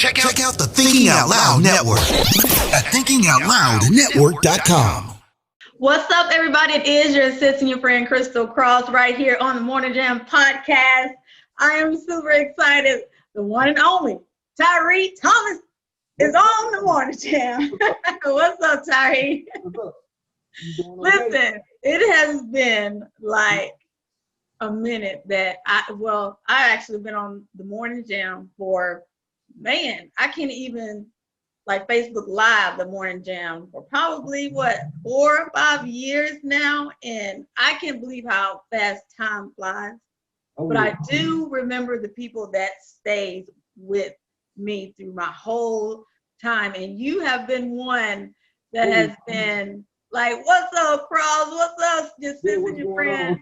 Check out the Thinking Out Loud Network at thinkingoutloudnetwork.com. What's up, everybody? It is your assistant, your friend Crystal Cross, right here on the Morning Jam podcast. I am super excited. The one and only Tyrie Thomas is on the Morning Jam. What's up, Tyrie? Listen, it has been like a minute that I actually been on the Morning Jam for, man, I can't even like Facebook Live the Morning Jam for probably 4 or 5 years now, and I can't believe how fast time flies. But I do remember the people that stayed with me through my whole time, and you have been one that has been like, "What's up, Cross? What's up?" Just visiting your friend.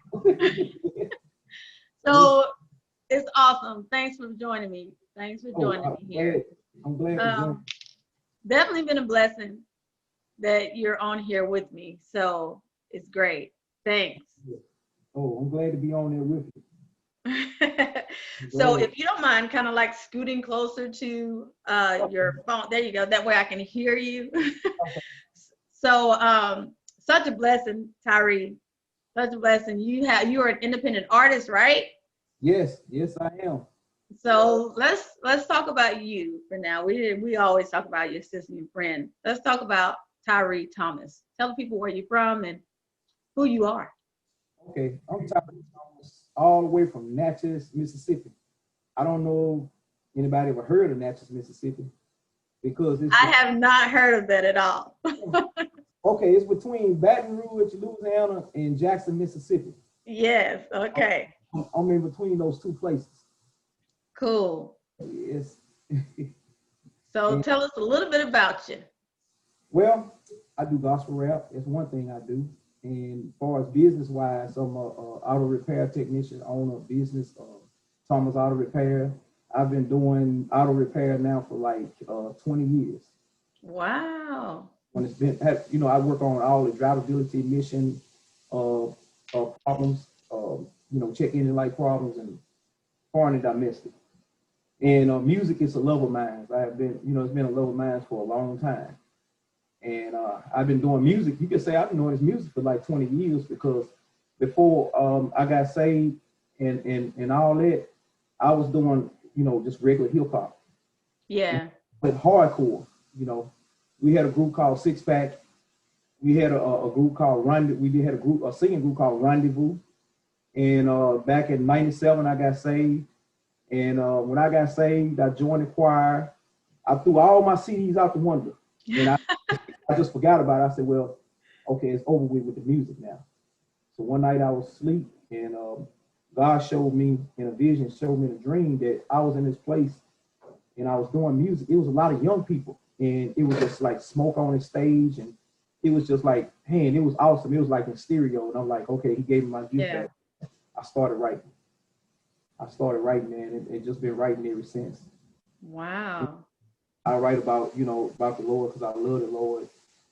So it's awesome. Thanks for joining me. Thanks for joining me here. I'm glad. Definitely been a blessing that you're on here with me. So it's great. Thanks. Oh, I'm glad to be on there with you. So if you don't mind kind of like scooting closer to your phone. There you go. That way I can hear you. Okay. So such a blessing, Tyrie. Such a blessing. You are an independent artist, right? Yes, I am. So let's talk about you for now. We always talk about your sister and friend. Let's talk about Tyrie Thomas. Tell the people where you're from and who you are. Okay, I'm Tyrie Thomas, all the way from Natchez, Mississippi. I don't know if anybody ever heard of Natchez, Mississippi, because I have not heard of that at all. Okay, it's between Baton Rouge, Louisiana, and Jackson, Mississippi. Yes. Okay. I'm in between those two places. Cool. Yes. So tell us a little bit about you. Well, I do gospel rap. That's one thing I do. And as far as business-wise, I'm a auto repair technician, own a business, Thomas Auto Repair. I've been doing auto repair now for like 20 years. Wow. When it's been, I work on all the drivability, emission problems, check engine light problems, and foreign and domestic. And music is a love of mine. I have been, it's been a love of mine for a long time. And I've been doing music. You could say I've been doing this music for like 20 years, because before I got saved and all that, I was doing, just regular hip hop. Yeah. But hardcore, we had a group called Six Pack. We had a group called a singing group called Rendezvous. And back in '97, I got saved. And when I got saved, I joined the choir. I threw all my CDs out the window. And I just forgot about it. I said, well, okay, it's over with the music now. So one night I was asleep, and God showed me in a vision, showed me in a dream that I was in this place and I was doing music. It was a lot of young people, and it was just like smoke on the stage, and it was just like, man, it was awesome. It was like in stereo. And I'm like, okay, he gave me my gift back. I started writing, man, and just been writing ever since. Wow. I write about, about the Lord, because I love the Lord,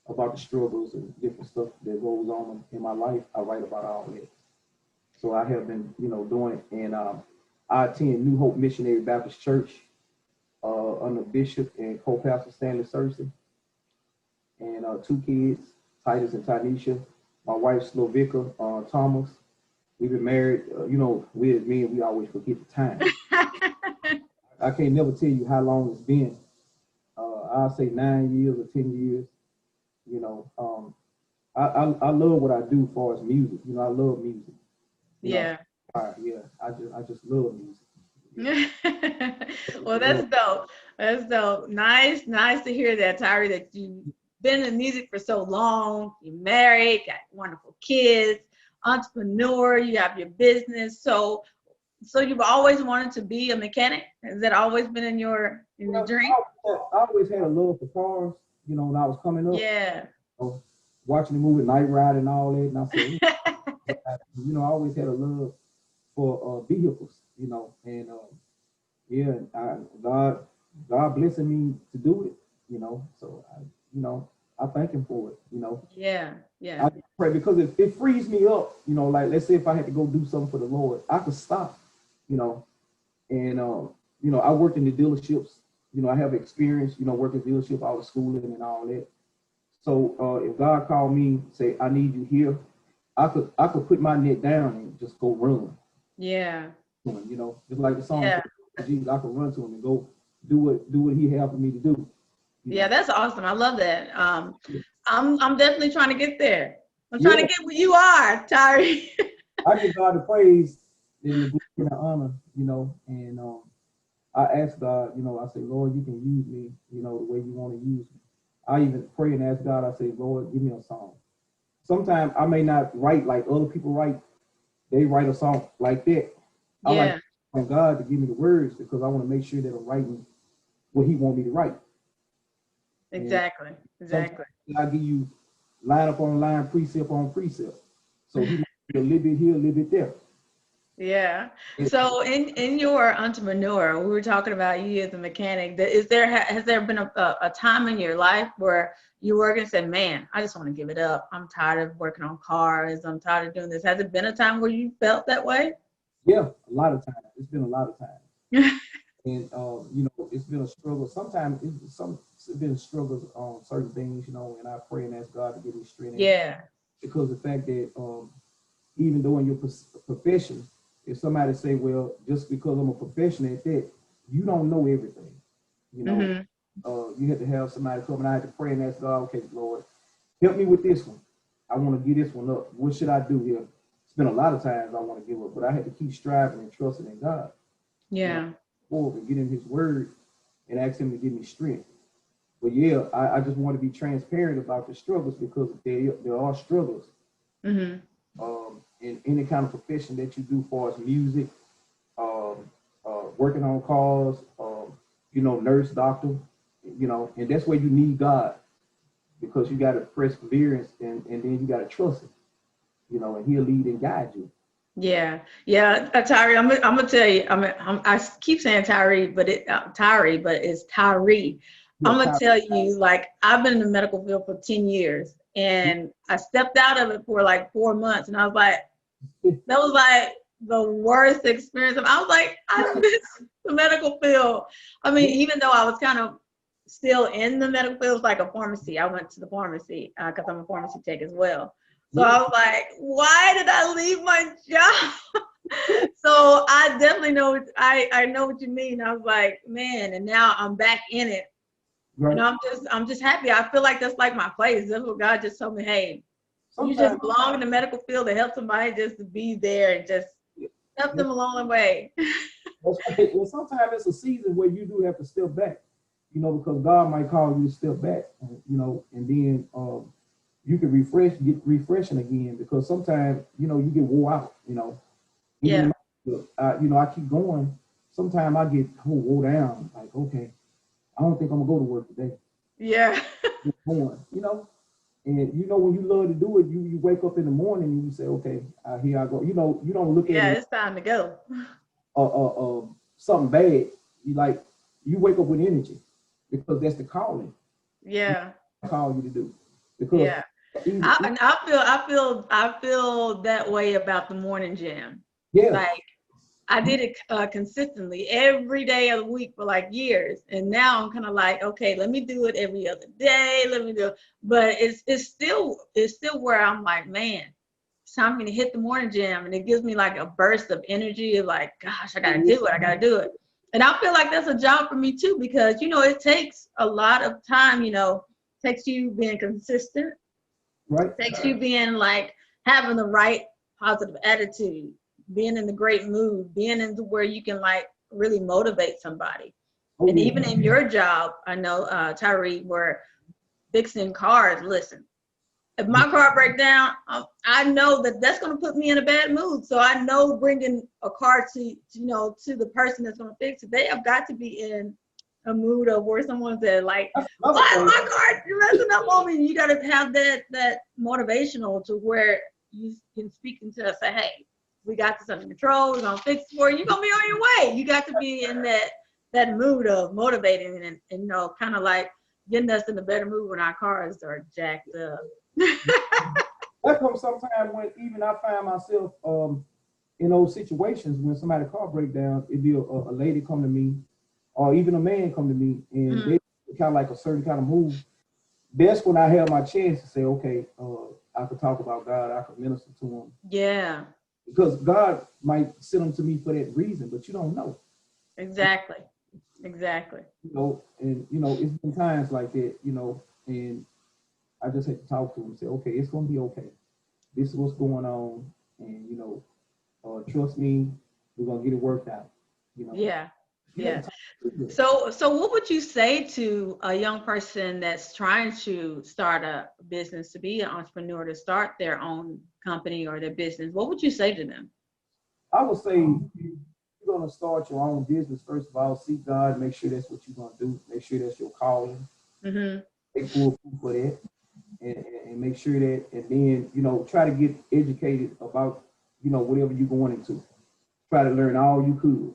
about the struggles and different stuff that goes on in my life. I write about all that. So I have been, doing it. And I attend New Hope Missionary Baptist Church under Bishop and co-pastor Stanley Searcy. And 2 kids, Titus and Tanisha. My wife, Slovica Thomas. We've been married, we always forget the time. I can't never tell you how long it's been. I'll say 9 years or 10 years. I love what I do as far as music. I love music. Yeah. I just love music. Well, that's dope. That's dope. Nice to hear that, Tyrie, that you've been in music for so long. You're married, got wonderful kids, entrepreneur, you have your business. So you've always wanted to be a mechanic? Has that always been in your dream? I always had a love for cars, when I was coming up. Yeah. Watching the movie Night Ride and all that. And I said, I always had a love for vehicles, and God blessing me to do it, so I thank him for it, Yeah. I pray, because it frees me up, like, let's say if I had to go do something for the Lord, I could stop, and I worked in the dealerships, You know, I have experience, you know, working dealership, I was schooling and all that. So if God called me, say, I need you here, I could put my net down and just go run. Yeah. You know, just like the song, Yeah. Jesus, I could run to him and go do what he had for me to do. Yeah, that's awesome. I love that. I'm definitely trying to get there. I'm Yeah. trying to get where you are, Tyrie. I give God the praise and the glory and the honor, you know, and I ask God, you know, I say, Lord, you can use me, you know, the way you want to use me. I even pray and ask God, I say, Lord, give me a song. Sometimes I may not write like other people write. They write a song like that. I like on God to give me the words because I want to make sure that I'm writing what he want me to write. Exactly. Exactly. I give you line up on line, precept on precept. So he might be a little bit here, a little bit there. Yeah. So in your entrepreneur, we were talking about you as a mechanic. Has there been a time in your life where you work and said, man, I just want to give it up. I'm tired of working on cars. I'm tired of doing this. Has it been a time where you felt that way? Yeah, a lot of times. It's been a lot of times. And you know, it's been a struggle. Sometimes it's been struggles on certain things, you know, and I pray and ask God to give me strength. Yeah. Because the fact that even though in your profession, if somebody say, well, just because I'm a professional at that, you don't know everything. You know, you have to have somebody come and I had to pray and ask God, okay, Lord, help me with this one. I want to get this one up. What should I do here? It's been a lot of times I want to give up, but I had to keep striving and trusting in God. Yeah. And get in his word and ask him to give me strength. But yeah, I just want to be transparent about the struggles because there are struggles. In any kind of profession that you do, far as music, working on cars, you know, nurse, doctor, you know, and that's where you need God because you got to perseverance and then you got to trust him, you know, and he'll lead and guide you. Yeah, yeah, Tyrie. I'm gonna tell you. I keep saying Tyrie, but Tyrie, but it's Tyrie. Yeah, I'm gonna tell you, like, I've been in the medical field for 10 years, and I stepped out of it for like 4 months, and I was like, that was like the worst experience. I was like, I miss the medical field. I mean, even though I was kind of still in the medical field, it was like a pharmacy. I went to the pharmacy because I'm a pharmacy tech as well. So I was like, why did I leave my job? So I definitely know, I know what you mean. I was like, man, and now I'm back in it. Right. And I'm just happy. I feel like that's like my place. That's what God just told me, hey, you just belong in the medical field to help somebody just to be there and just help them along the way. Well, sometimes it's a season where you do have to step back, you know, because God might call you to step back, you know, and then you can get refreshing again because sometimes, you know, you get wore out, you know. Even you know, I keep going. Sometimes I get wore down, like, okay, I don't think I'm gonna go to work today. Yeah. You know, and you know when you love to do it, you wake up in the morning and you say, okay, here I go. You know, you don't look at it. It's time to go. Something bad. You wake up with energy because that's the calling. Yeah. Call you to do because I feel that way about the morning jam. Yeah. Like I did it consistently every day of the week for like years, and now I'm kind of like, okay, let me do it every other day. Let me do it, but it's still where I'm like, man, it's time for me to hit the morning jam, and it gives me like a burst of energy of like, gosh, I gotta do it. And I feel like that's a job for me too, because you know it takes a lot of time. You know, it takes you being consistent. Right. It takes you being like having the right positive attitude, being in the great mood, being into where you can like really motivate somebody. And even in your job, I know, Tyrie, we're fixing cars. Listen, if my car breaks down, I know that's going to put me in a bad mood. So I know bringing a car to the person that's going to fix it, they have got to be in a mood of where someone said like, why is my car messing up on me? You got to have that motivational to where you can speak into us, say, hey, we got this under control. We're going to fix it for you. You're going to be on your way. You got to be in that mood of motivating and you know, kind of like getting us in a better mood when our cars are jacked up. That comes sometimes when even I find myself in those situations when somebody's car break down, it'd be a lady come to me or even a man come to me and they kind of like a certain kind of move, that's when I have my chance to say, okay, I could talk about God, I could minister to him. Yeah. Because God might send them to me for that reason, but you don't know. Exactly. Exactly. You know, and you know, it's been times like that, you know, and I just had to talk to him and say, okay, it's gonna be okay. This is what's going on, and you know, trust me, we're gonna get it worked out. You know. Yeah. You Yeah. gotta talk to them. So what would you say to a young person that's trying to start a business, to be an entrepreneur, to start their own company or their business? What would you say to them? I would say you're gonna start your own business. First of all, seek God, make sure that's what you're gonna do. Make sure that's your calling. Mm-hmm. Take full proof for that, and make sure that, and then you know, try to get educated about you know whatever you're going into. Try to learn all you could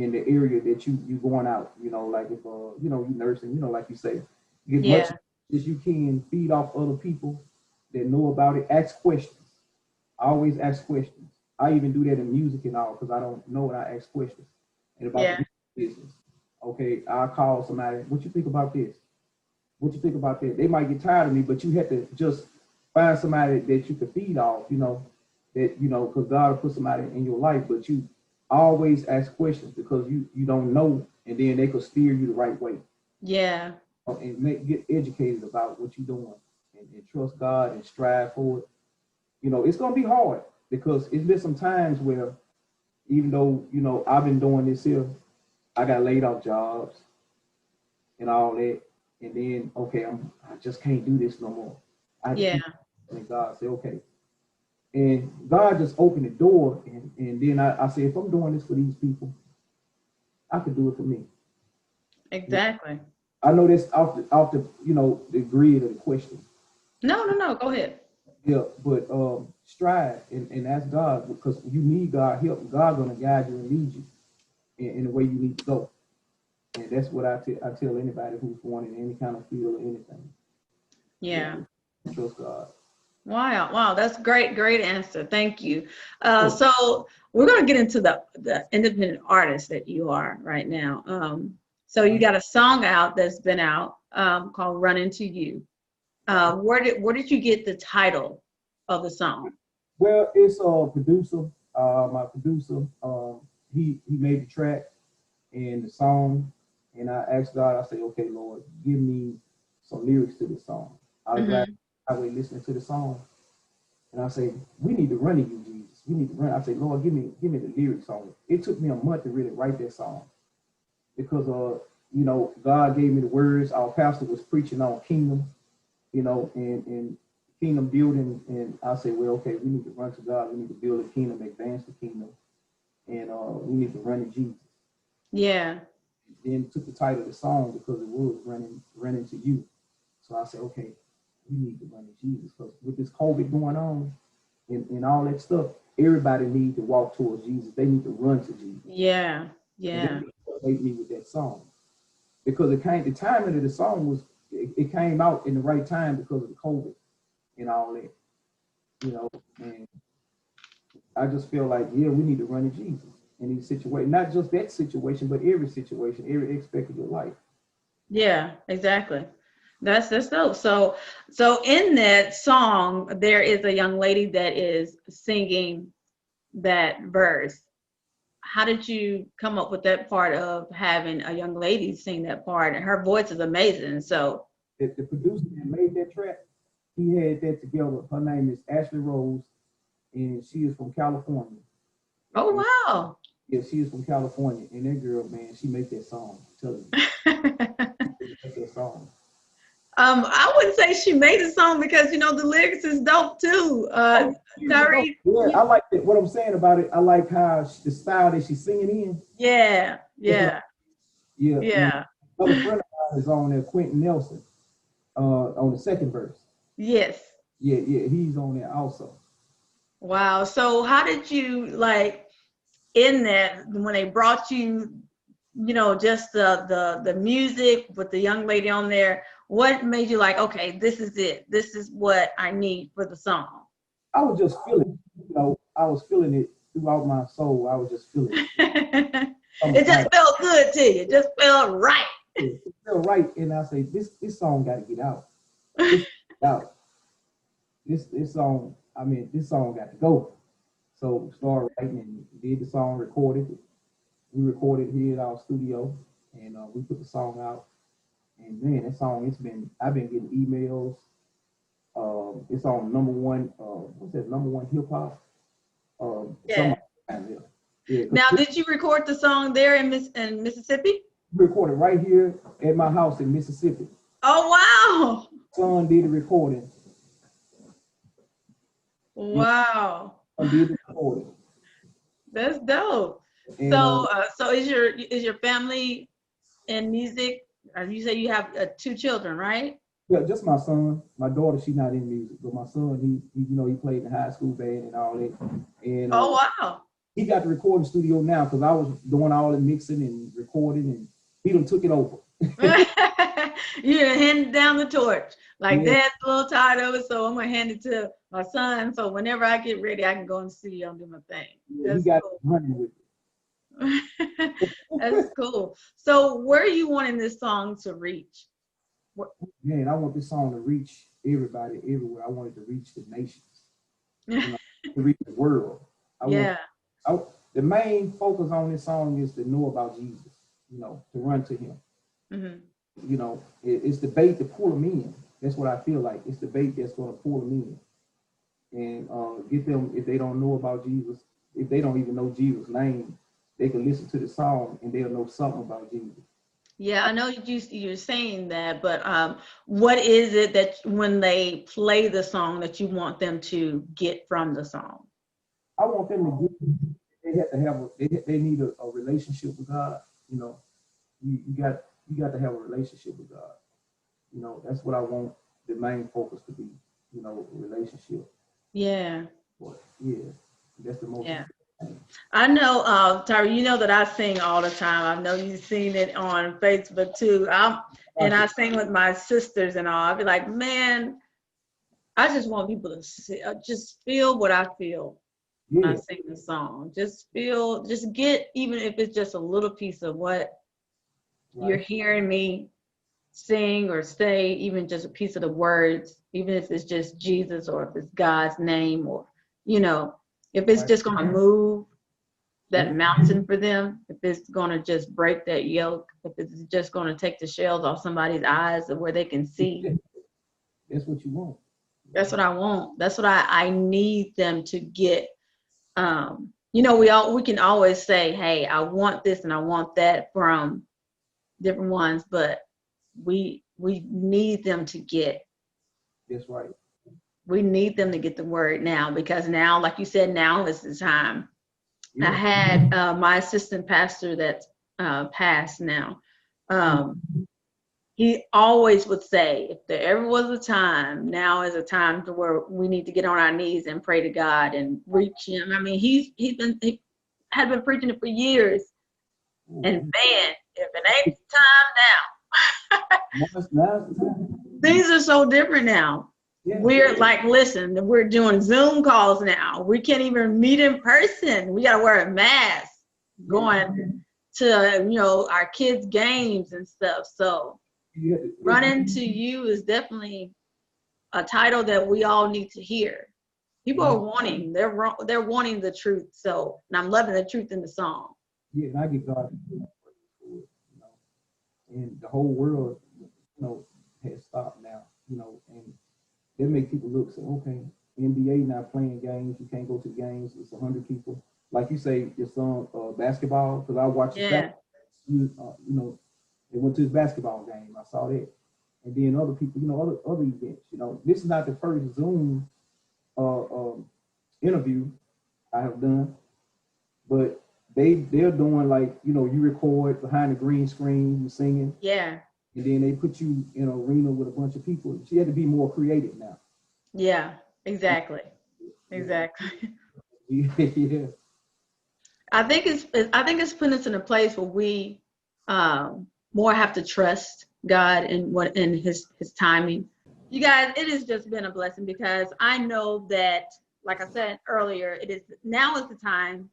in the area that you going out. You know, like if you know you nursing, you know, like you say, get much Yeah. as you can, feed off other people that know about it. Ask questions. Always ask questions. I even do that in music and all because I don't know and I ask questions. And about Yeah. the business. Okay, I'll call somebody. What you think about this? What you think about that? They might get tired of me, but you have to just find somebody that you can feed off, you know, that, you know, because God will put somebody in your life, but you always ask questions because you don't know, and then they could steer you the right way. Yeah. And get educated about what you're doing and trust God and strive for it. You know, it's going to be hard because it's been some times where even though, you know, I've been doing this here, I got laid off jobs and all that. And then, okay, I just can't do this no more. Yeah. And God said, okay. And God just opened the door. And then I said, if I'm doing this for these people, I could do it for me. Exactly. I know that's off the you know, the grid of the question. No. Go ahead. Yeah, but strive and ask God because you need God help. God gonna guide you and lead you in the way you need to go. And that's what I tell anybody who's going in any kind of field or anything. Yeah. Trust God. Wow. That's great answer. Thank you. So we're going to get into the independent artist that you are right now. So you got a song out that's been out called Run Into You. Where did you get the title of the song? Well, it's a producer. My producer, he made the track and the song, and I asked God. I said, "Okay, Lord, give me some lyrics to this song." I was glad I was listening to the song, and I said, "We need to run to you, Jesus. We need to run." I said, "Lord, give me the lyrics on it." It took me a month to really write that song because you know, God gave me the words. Our pastor was preaching on kingdom, you know, and kingdom building, and I said, well, okay, we need to run to God. We need to build a kingdom, advance the kingdom, and we need to run to Jesus. Yeah. Then took the title of the song because it was running to you. So I said, okay, we need to run to Jesus because with this COVID going on and all that stuff, everybody needs to walk towards Jesus. They need to run to Jesus. Yeah. Made me with that song because the timing of the song was it came out in the right time because of the COVID and all that, you know. And I just feel like, yeah, we need to run to Jesus in these situations, not just that situation, but every situation, every aspect of your life. Yeah, exactly. That's dope. So in that song, there is a young lady that is singing that verse. How did you come up with that part of having a young lady sing that part? And her voice is amazing. So The producer that made that track, he had that together. Her name is Ashley Rose, and she is from California. oh wow. Yeah, she is from California, and that girl, man, she make that song. I'm telling you, she make that song. I wouldn't say she made the song because you know the lyrics is dope too. Tyrie. Yeah, I like that. What I'm saying about it, I like how the style that she's singing in. Yeah. Yeah. Another friend of mine is on there, Quentin Nelson, on the second verse. Yes. Yeah, he's on there also. Wow. So how did you like in that when they brought you, you know, just the music with the young lady on there, what made you like, okay, this is it. This is what I need for the song? I was feeling it throughout my soul. I was just feeling it. It just felt good to you. It just felt right. It felt right, and I say this song got to get out. This out. This song. I mean, this song got to go. So started writing and did the song, recorded it. We recorded here at our studio, and we put the song out. And man, that song, I've been getting emails. It's on #1. What's that? #1 hip hop. Yeah. Yeah. Now, did you record the song there in Mississippi? Recorded right here at my house in Mississippi. Oh wow! Son did the recording. Wow. Son did the recording. That's dope. And, So is your family in music? You say you have 2 children, right? Yeah, just my son. My daughter, she's not in music, but my son, he played in the high school band and all that. And Oh wow! he got the recording studio now because I was doing all the mixing and recording, and he done took it over. You done handed down the torch. Like, Yeah. Dad's a little tired of it, so I'm gonna hand it to my son. So whenever I get ready, I can go in the studio and do my thing. Yeah, That's he got cool. running with it. That's cool. So where are you wanting this song to reach? Man, I want this song to reach everybody everywhere. I want it to reach the nations, to reach the world. The main focus on this song is to know about Jesus, to run to him. Mm-hmm. It's the bait to pull them in. That's what I feel like. It's the bait that's going to pull them in and get them, if they don't know about Jesus, if they don't even know Jesus' name, they can listen to the song and they'll know something about Jesus. Yeah, I know you're saying that, but what is it that when they play the song that you want them to get from the song? I want them to they need a relationship with God. You got to have a relationship with God. That's what I want the main focus to be. A relationship. Yeah. But yeah, that's the most. Yeah. I know, Tyrie, you know that I sing all the time. I know you've seen it on Facebook too. And I sing with my sisters and all. I'll be like, man, I just want people to just feel what I feel when I sing the song. Just get, even if it's just a little piece of what you're hearing me sing or say, even just a piece of the words, even if it's just Jesus or if it's God's name or, if it's just going to move that mountain for them, if it's going to just break that yoke, if it's just going to take the shells off somebody's eyes of where they can see. That's what you want. That's what I want. That's what I need them to get. We can always say, hey, I want this and I want that from different ones, but we need them to get. That's right. We need them to get the word now, because now, like you said, now is the time. Yeah. I had my assistant pastor that's passed now. He always would say, if there ever was a time, now is a time to where we need to get on our knees and pray to God and reach him. I mean, he had been preaching it for years. And man, if it ain't the time now, things are so different now. Yeah. We're like, listen, we're doing Zoom calls now. We can't even meet in person. We got to wear a mask going to, our kids' games and stuff. So running to you is definitely a title that we all need to hear. People are wanting, they're wanting the truth. So, and I'm loving the truth in the song. Yeah, and I get God, and the whole world, has stopped now, and they make people look, say, okay, NBA not playing games, you can't go to games, it's 100 people. Like you say, your son, basketball, because I watched they went to his basketball game, I saw that. And then other people, other events, this is not the first Zoom interview I have done, but they're doing like, you record behind the green screen, you singing. Yeah. And then they put you in an arena with a bunch of people. She had to be more creative now. Yeah, exactly. Exactly. Yeah. I think it's putting us in a place where we more have to trust God and his timing. You guys, it has just been a blessing, because I know that, like I said earlier, now is the time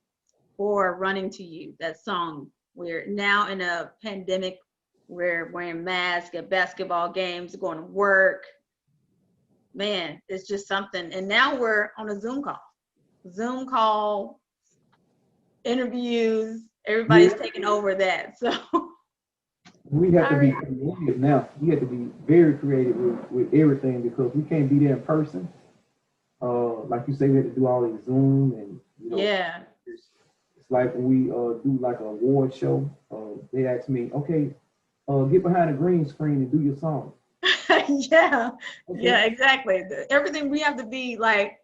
for running to you, that song. We're now in a pandemic. We're wearing masks at basketball games, going to work. Man, it's just something. And now we're on a Zoom call, interviews. Everybody's taking over that. So we have to be creative now. We have to be very creative with everything because we can't be there in person. Like you say, we have to do all these Zoom and yeah. It's like when we do like an award show. They ask me, okay, get behind the green screen and do your song. Yeah, Okay. yeah, exactly. Everything we have to be like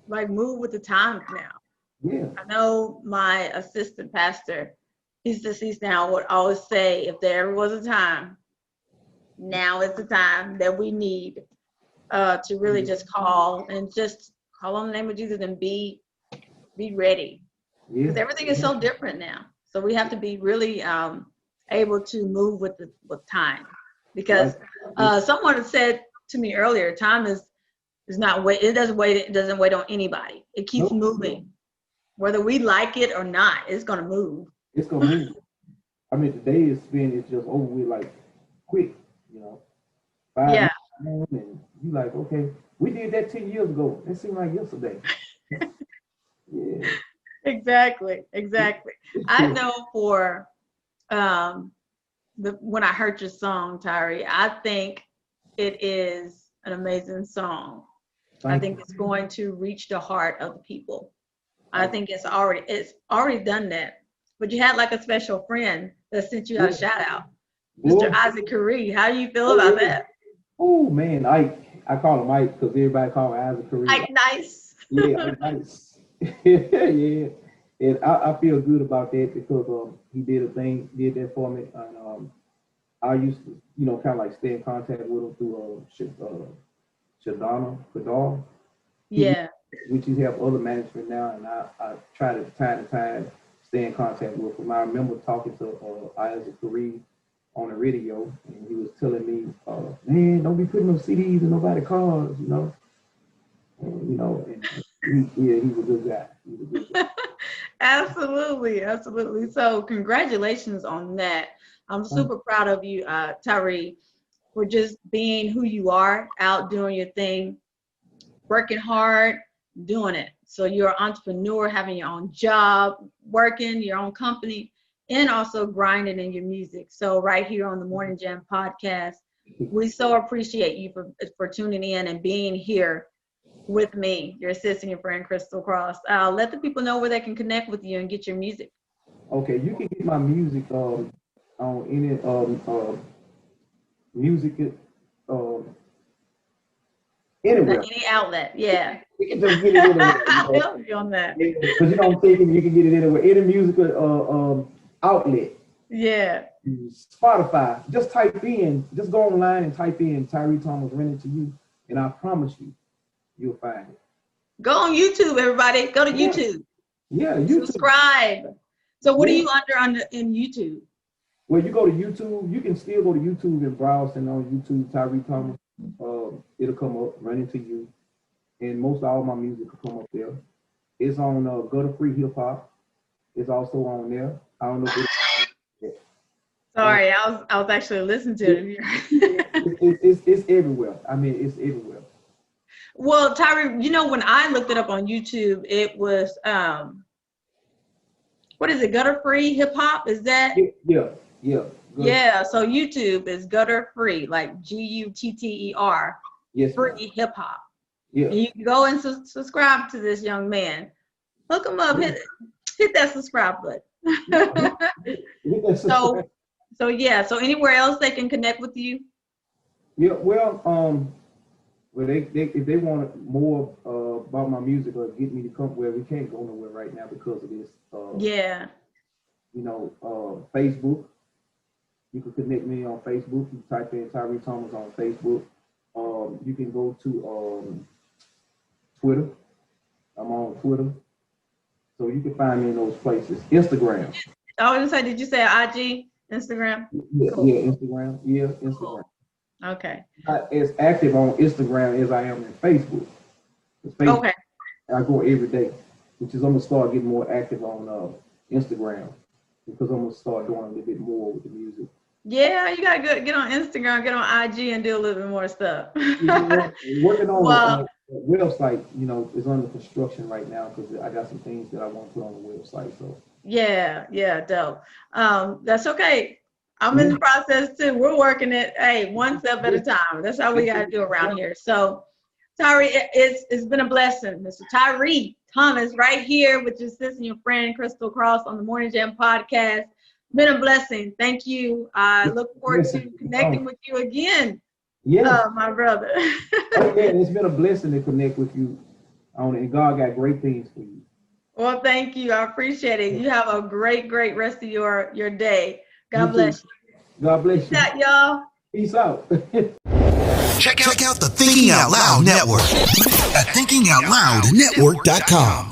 move with the times now. Yeah. I know my assistant pastor, he's deceased now, would always say, if there ever was a time, now is the time that we need to really just call on the name of Jesus and be ready. Because everything is so different now. So we have to be really able to move with time. Because someone had said to me earlier, time is not wait. It doesn't wait on anybody. It keeps moving. Whether we like it or not, it's gonna move. It's gonna move. I mean, the day is spent. It's just over with like quick, 5 minutes, and you like, okay, we did that 10 years ago. It seemed like yesterday. Yeah. Exactly. I know for when I heard your song, Tyrie, I think it is an amazing song. I think it's going to reach the heart of the people. I think it's already done that. But you had like a special friend that sent you out a shout out, Mr. Isaac Curry. How do you feel about that? Oh man, I call him Ike because everybody call him Isaac Curry. Ike Nice. Yeah, Ike Nice. Yeah, and I feel good about that because he did that for me, and I used to kind of like stay in contact with him through Shadana Kadar. Yeah. Which he have other management now, and I try to time stay in contact with him. I remember talking to Isaac Curry on the radio, and he was telling me, man, don't be putting no CDs in nobody's cars, and he's a good guy. Absolutely. So congratulations on that. I'm super proud of you, Tyrie, for just being who you are, out doing your thing, working hard, doing it. So you're an entrepreneur, having your own job, working your own company, and also grinding in your music. So right here on the Morning Jam podcast, we so appreciate you for tuning in and being here with me, your assistant and friend, Crystal Cross. Let the people know where they can connect with you and get your music. Okay, you can get my music on any music anywhere. Any outlet, yeah. You can just get it anywhere. I'll help you on that. Because you can get it anywhere. Any musical outlet. Yeah. Spotify. Just go online and type in Tyrie Thomas Rented to You, and I promise you'll find it. Go on YouTube, everybody. Go to YouTube. Yeah, YouTube. Subscribe. So what are you under in YouTube? Well, you go to YouTube. You can still go to YouTube and browse, and on YouTube, Tyrie Thomas. It'll come up, Running to You, and most of all my music will come up there. It's on Gutter Free Hip Hop. It's also on there. I don't know if it's sorry, I was actually listening to it. It's everywhere. I mean, it's everywhere. Well, Tyrie, when I looked it up on YouTube, it was what is it? Gutter Free Hip Hop? Is that? Yeah. Yeah, so YouTube is Gutter Free, like GUTTER, yes, free hip hop. Yeah. And you can go and subscribe to this young man. Hook him up, hit that subscribe button. So anywhere else they can connect with you? Yeah, well, if they want more about my music or get me to come where we can't go nowhere right now because of this. Facebook. You can connect me on Facebook. You type in Tyrie Thomas on Facebook. You can go to Twitter. I'm on Twitter. So you can find me in those places. Instagram. I was gonna say, did you say IG? Instagram? Yeah, cool. Instagram. Yeah, Instagram. Cool. Okay. Not as active on Instagram as I am in Facebook. Okay. I go every day, which is I'm gonna start getting more active on Instagram. because I'm gonna start doing a little bit more with the music. Yeah, you gotta get on Instagram, get on IG, and do a little bit more stuff. Working on Well, a website, is under construction right now because I got some things that I want to put on the website. So yeah, dope. That's okay. I'm in the process too. We're working it, hey, one step at a time. That's how we gotta do around here. So, Tyrie, it's been a blessing. Mr. Tyrie Thomas right here with your sister and your friend Crystal Cross on the Morning Jam podcast. Been a blessing. Thank you. I look forward to connecting with you again. Yeah, my brother. oh, yeah, it's been a blessing to connect with you on it, and God got great things for you. Well, thank you. I appreciate it. You have a great rest of your day. God bless you. God bless you. Peace out, y'all. Peace out. Check out the Thinking Out Loud Network at thinkingoutloudnetwork.com.